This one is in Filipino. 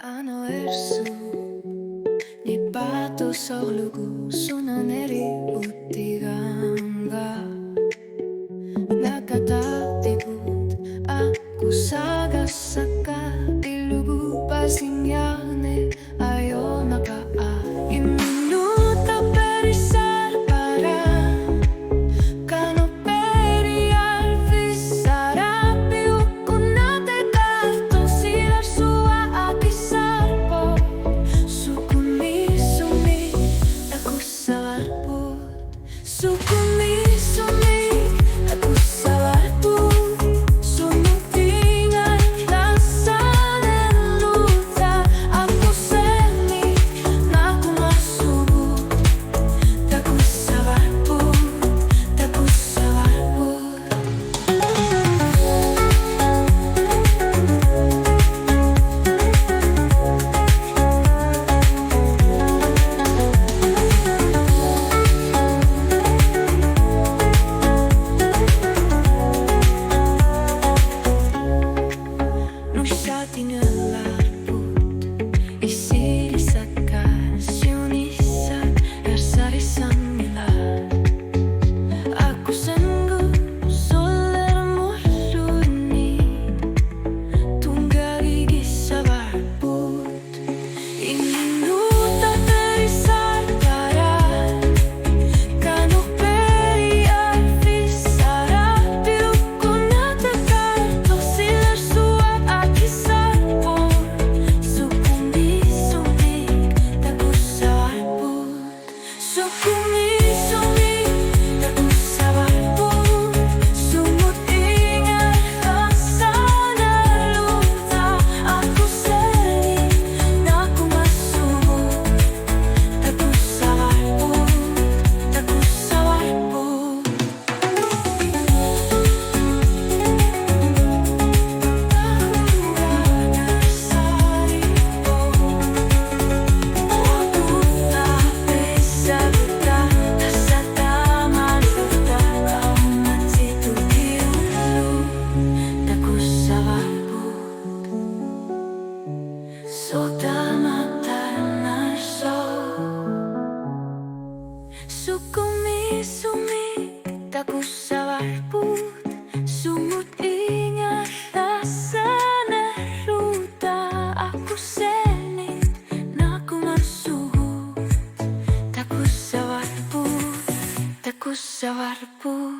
あのverso di batu sa lugu sunaneri utiganga nakatatigut aku sagasaka ilugu pasingyane ayo nakaa iminuta perisar para kano peri alvisara piukunate kahto silar sua akisarpo sukumi sumi aku salarput sukumi sumi aku salarput sumutingan lansan luta aku seni naku masubut taku salarput taku salarput nung siya tinalarput isirisak ka siyunisak ersarisan nila aku sanggup soler mursuni tunggal gigi sabarput iminuta perisar para kano peri alvisara piukunate kahto silar sua akisarpo sukumi sumi taku sabarput sukumi sumi taku sabarput sumutingan lansan luta aku seni naku masubut taku sabarput taku sabarput sukumi sumi taku sabarput sumut ingat rasa naruta aku seni naku masuhut taku sabarput